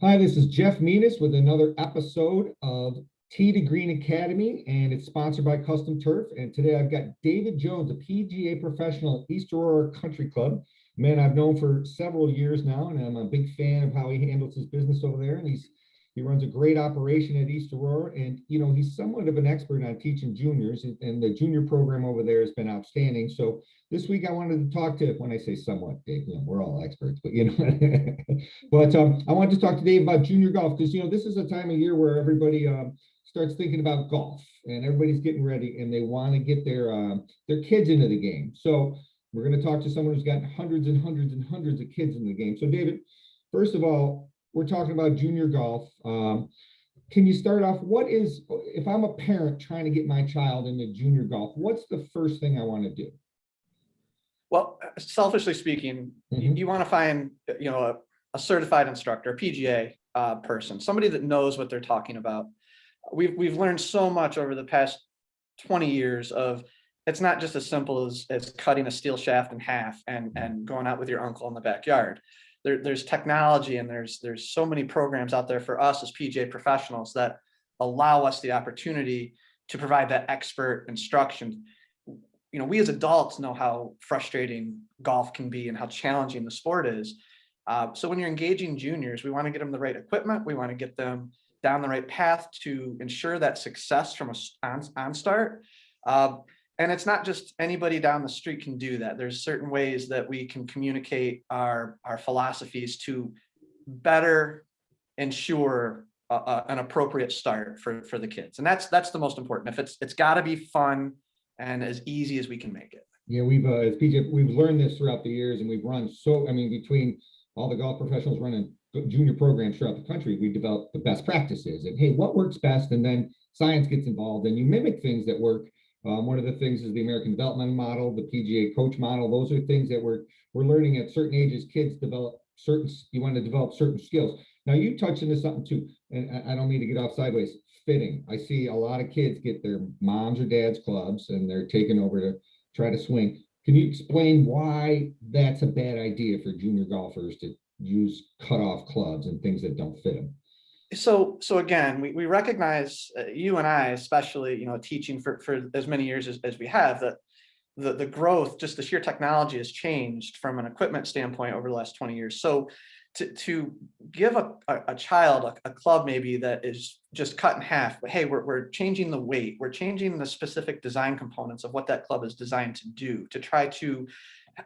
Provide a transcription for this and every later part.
Hi, this is Jeff Mietus with another episode of Tee to Green Academy, and it's sponsored by Custom Turf. And today I've got David Jones, a PGA professional at East Aurora Country Club. Man, I've known for several years now, and I'm a big fan of how he handles his business over there. And he runs a great operation at East Aurora, and he's somewhat of an expert on teaching juniors, and the junior program over there has been outstanding. So this week I wanted to talk to, when I say somewhat, Dave, we're all experts, but but I wanted to talk to Dave about junior golf because this is a time of year where everybody starts thinking about golf, and everybody's getting ready, and they want to get their kids into the game. So we're going to talk to someone who's got hundreds and hundreds and hundreds of kids in the game. So David, first of all, we're talking about junior golf. Can you start off? If I'm a parent trying to get my child into junior golf, what's the first thing I want to do? Well, selfishly speaking, you want to find, a certified instructor, a PGA person, somebody that knows what they're talking about. We've learned so much over the past 20 years of it's not just as simple as cutting a steel shaft in half and going out with your uncle in the backyard. There's technology, and there's so many programs out there for us as PGA professionals that allow us the opportunity to provide that expert instruction. We as adults know how frustrating golf can be and how challenging the sport is. So when you're engaging juniors, we want to get them the right equipment. We want to get them down the right path to ensure that success from on start. And it's not just anybody down the street can do that. There's certain ways that we can communicate our philosophies to better ensure an appropriate start for the kids. And that's the most important. If it's got to be fun and as easy as we can make it. Yeah, as PGA, we've learned this throughout the years, and we've run between all the golf professionals running junior programs throughout the country, we develop the best practices and hey, what works best, and then science gets involved and you mimic things that work. One of the things is the American development model, the PGA coach model. Those are things that we're learning at certain ages. Kids you want to develop certain skills. Now you touched into something too, and I don't mean to get off sideways. Fitting. I see a lot of kids get their mom's or dad's clubs and they're taking over to try to swing. Can you explain why that's a bad idea for junior golfers to use cutoff clubs and things that don't fit them? So again, we recognize, you and I especially, teaching for as many years as we have, that the growth, just the sheer technology has changed from an equipment standpoint over the last 20 years. So to give a child a club maybe that is just cut in half, but hey, we're changing the weight, we're changing the specific design components of what that club is designed to do to try to,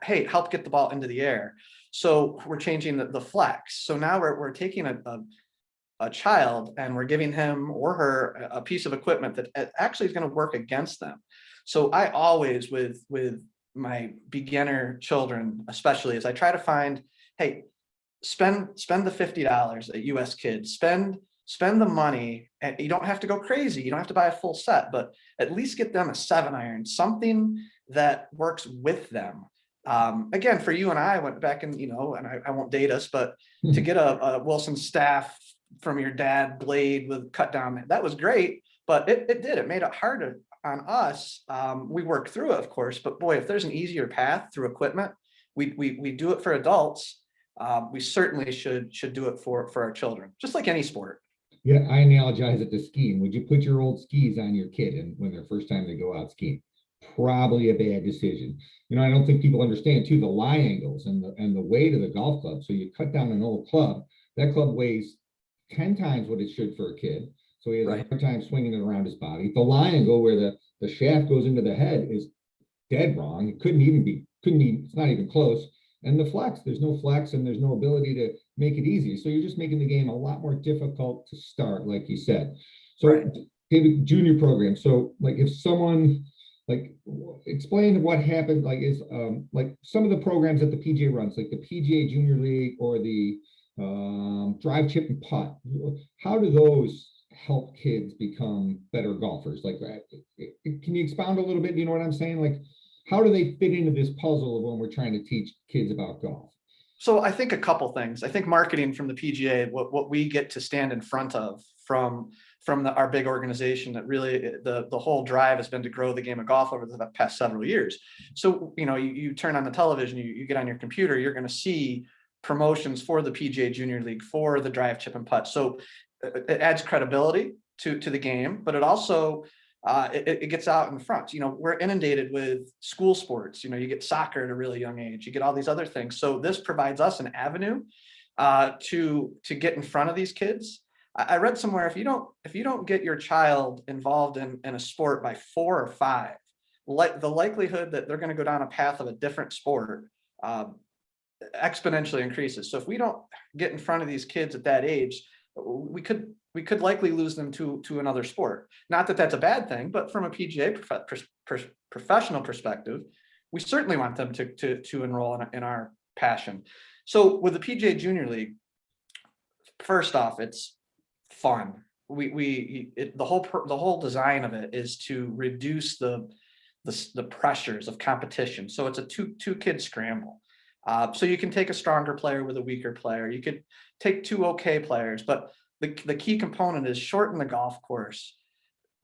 hey, help get the ball into the air. So we're changing the flex. So now we're taking a child and we're giving him or her a piece of equipment that actually is going to work against them. So I always, with my beginner children, especially, as I try to find, hey, spend the $50 at US Kids, spend the money, and you don't have to go crazy. You don't have to buy a full set, but at least get them a 7-iron, something that works with them. Again, for you and I went back and, and I won't date us, but to get a Wilson staff from your dad blade with cut down, that was great, but it made it harder on us. We worked through it, of course, but boy, if there's an easier path through equipment, we do it for adults. We certainly should do it for our children, just like any sport. Yeah, I analogize it to skiing. Would you put your old skis on your kid and when their first time they go out skiing? Probably a bad decision. I don't think people understand too the lie angles and the weight of the golf club. So you cut down an old club, that club weighs 10 times what it should for a kid. So he has a hard time swinging it around his body. The lie angle where the shaft goes into the head is dead wrong. It it's not even close. And the flex, there's no flex and there's no ability to make it easy. So you're just making the game a lot more difficult to start, like you said. So David, junior program. So like if someone, explain what happened, is some of the programs that the PGA runs, like the PGA Junior League or the drive, chip, and putt. How do those help kids become better golfers? Can you expound a little bit? You know what I'm saying? How do they fit into this puzzle of when we're trying to teach kids about golf? So I think a couple things. I think marketing from the PGA, what we get to stand in front of from our big organization, that really the whole drive has been to grow the game of golf over the past several years. So you turn on the television, you get on your computer, you're going to see promotions for the PGA Junior League, for the drive, chip, and putt. So it adds credibility to the game, but it also it gets out in front. We're inundated with school sports. You get soccer at a really young age. You get all these other things. So this provides us an avenue to get in front of these kids. I read somewhere, if you don't get your child involved in a sport by 4 or 5, the likelihood that they're going to go down a path of a different sport exponentially increases. So if we don't get in front of these kids at that age, we could likely lose them to another sport. Not that that's a bad thing, but from a PGA professional perspective, we certainly want them to enroll in our passion. So with the PGA Junior League, first off, it's fun. The whole design of it is to reduce the pressures of competition. So it's a two kid scramble. So you can take a stronger player with a weaker player. You could take 2 okay players, but the key component is shorten the golf course.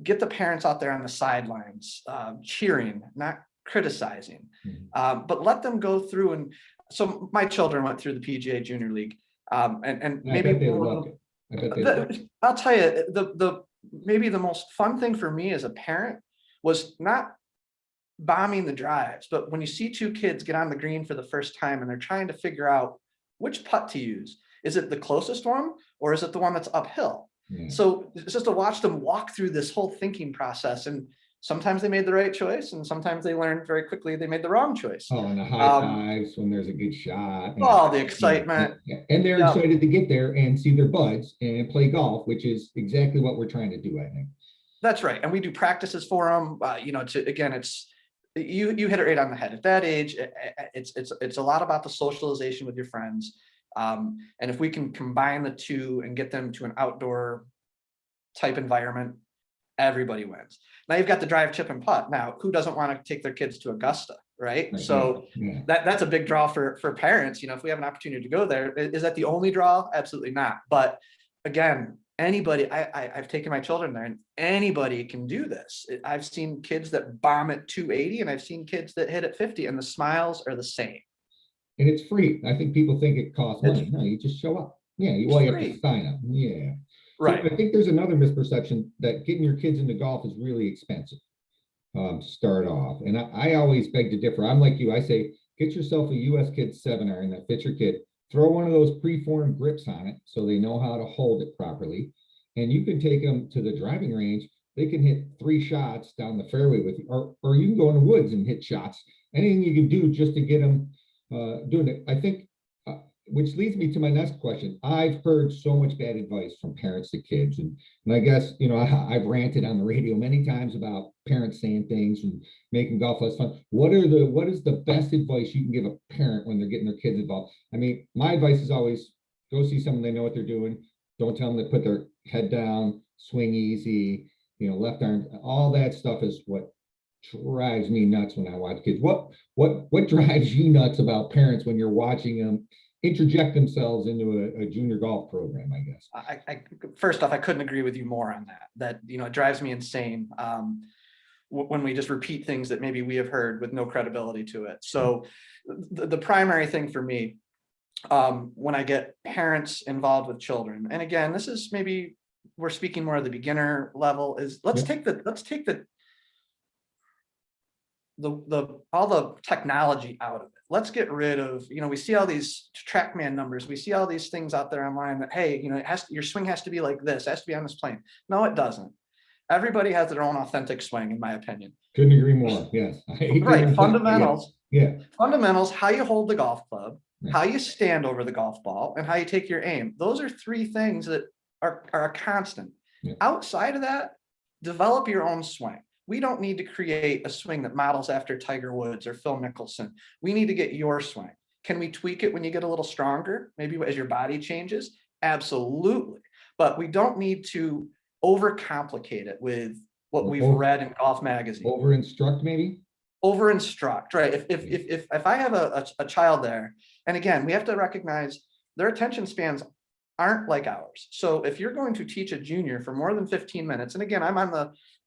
Get the parents out there on the sidelines, cheering, not criticizing, but let them go through. And so my children went through the PGA Junior League, and maybe I'll tell you, maybe the most fun thing for me as a parent was not bombing the drives, but when you see 2 kids get on the green for the first time and they're trying to figure out which putt to use, is it the closest one or is it the one that's uphill? So it's just to watch them walk through this whole thinking process, and sometimes they made the right choice and sometimes they learned very quickly they made the wrong choice. And the high fives when there's a good shot. The excitement. And they're excited to get there and see their buds and play golf, which is exactly what we're trying to do, I think. That's right. And we do practices for them. You hit it right on the head. At that age, it's a lot about the socialization with your friends. And if we can combine the two and get them to an outdoor type environment, everybody wins. Now you've got the drive, chip, and putt. Now, who doesn't want to take their kids to Augusta, right? So that's a big draw for parents. If we have an opportunity to go there, is that the only draw? Absolutely not. But again, anybody, I've taken my children there, and anybody can do this. I've seen kids that bomb at 280, and I've seen kids that hit at 50, and the smiles are the same. And it's free. I think people think it costs money. No, you just show up. Yeah, you have to sign up. Yeah. Right. So I think there's another misperception that getting your kids into golf is really expensive to start off. And I always beg to differ. I'm like you. I say, get yourself a US Kids 7-iron that fits your kid. Throw one of those preformed grips on it so they know how to hold it properly. And you can take them to the driving range. They can hit 3 shots down the fairway with you, or you can go in the woods and hit shots. Anything you can do just to get them doing it. I think, which leads me to my next question. I've heard so much bad advice from parents to kids. And I guess, I've ranted on the radio many times about parents saying things and making golf less fun. What is the best advice you can give a parent when they're getting their kids involved? I mean, my advice is always go see someone they know what they're doing. Don't tell them to put their head down, swing easy, left arm. All that stuff is what drives me nuts when I watch kids. What drives you nuts about parents when you're watching them interject themselves into a junior golf program, I guess? I first off, I couldn't agree with you more on that. It drives me insane when we just repeat things that maybe we have heard with no credibility to it. So the primary thing for me, when I get parents involved with children, and again, this is maybe we're speaking more of the beginner level, is let's take all the technology out of it. Let's get rid of, we see all these TrackMan numbers. We see all these things out there online that, hey, your swing has to be like this, it has to be on this plane. No, it doesn't. Everybody has their own authentic swing, in my opinion. Couldn't agree more. Yes. Right. Fundamentals. Yeah. Fundamentals, how you hold the golf club, how you stand over the golf ball, and how you take your aim. Those are 3 things that are a constant. Yeah. Outside of that, develop your own swing. We don't need to create a swing that models after Tiger Woods or Phil Mickelson. We need to get your swing. Can we tweak it when you get a little stronger? Maybe as your body changes? Absolutely. But we don't need to overcomplicate it with what we've read in golf magazine. Over-instruct, maybe? Over-instruct, right. If I have a child there, and again, we have to recognize their attention spans aren't like ours. So if you're going to teach a junior for more than 15 minutes, and again, I'm on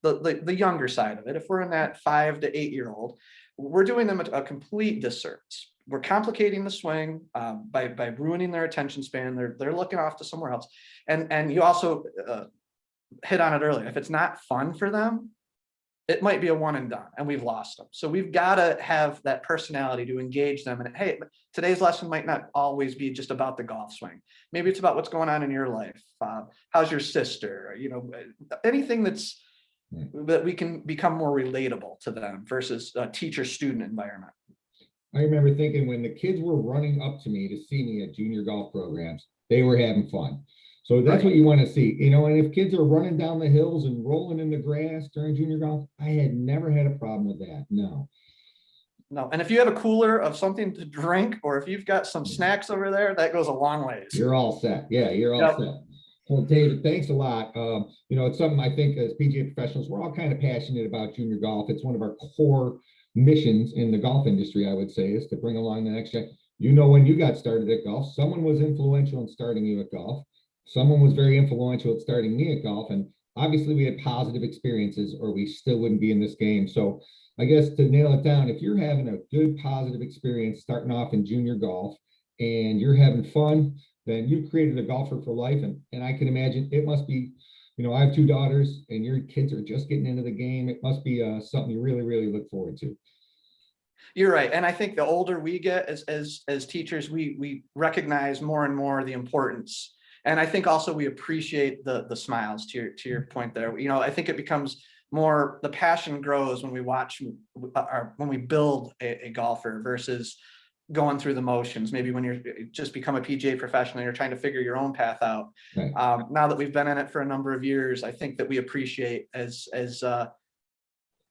the younger side of it. If we're in that 5 to 8 year old, we're doing them a complete disservice. we're complicating the swing by ruining their attention span. They're looking off to somewhere else. And you also hit on it earlier. If it's not fun for them, it might be a one and done, and we've lost them. So we've got to have that personality to engage them. And hey, today's lesson might not always be just about the golf swing. Maybe it's about what's going on in your life. How's your sister? You know, anything that we can become more relatable to them versus a teacher-student environment. I remember thinking when the kids were running up to me to see me at junior golf programs, they were having fun. So that's what you want to see, you know, and if kids are running down the hills and rolling in the grass during junior golf, I had never had a problem with that. No. No. And if you have a cooler of something to drink, or if you've got some snacks over there, that goes a long ways. You're all set. Yeah, you're all set. Well, David, thanks a lot. You know, it's something I think as PGA professionals, we're all kind of passionate about junior golf. It's one of our core missions in the golf industry, I would say, is to bring along the next gen. You know, when you got started at golf, someone was influential in starting you at golf. Someone was very influential at starting me at golf. And obviously we had positive experiences or we still wouldn't be in this game. So I guess to nail it down, if you're having a good positive experience starting off in junior golf and you're having fun, then you've created a golfer for life. And I can imagine it must be, you know, I have 2 daughters and your kids are just getting into the game. It must be something you really, really look forward to. You're right. And I think the older we get as teachers, we recognize more and more the importance. And I think also we appreciate the smiles to your point there. You know, I think it becomes more, the passion grows when we watch when we build a golfer versus going through the motions. Maybe when you're just become a PGA professional, you're trying to figure your own path out. Right. Now that we've been in it for a number of years, I think that we appreciate as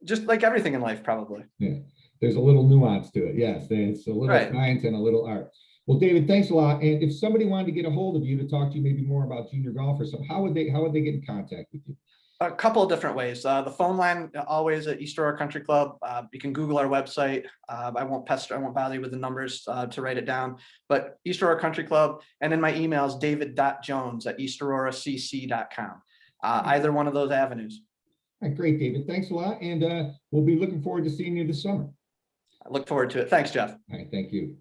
just like everything in life, probably. Yeah, there's a little nuance to it. Yes, it's a little science and a little art. Well, David, thanks a lot. And if somebody wanted to get a hold of you to talk to you maybe more about junior golf or something, how would they get in contact with you? A couple of different ways. The phone line always at East Aurora Country Club. You can Google our website. I won't bother you with the numbers to write it down, but East Aurora Country Club. And then my email is david.jones@eastauroracc.com. Either one of those avenues. All right, great, David. Thanks a lot. And we'll be looking forward to seeing you this summer. I look forward to it. Thanks, Jeff. All right, thank you.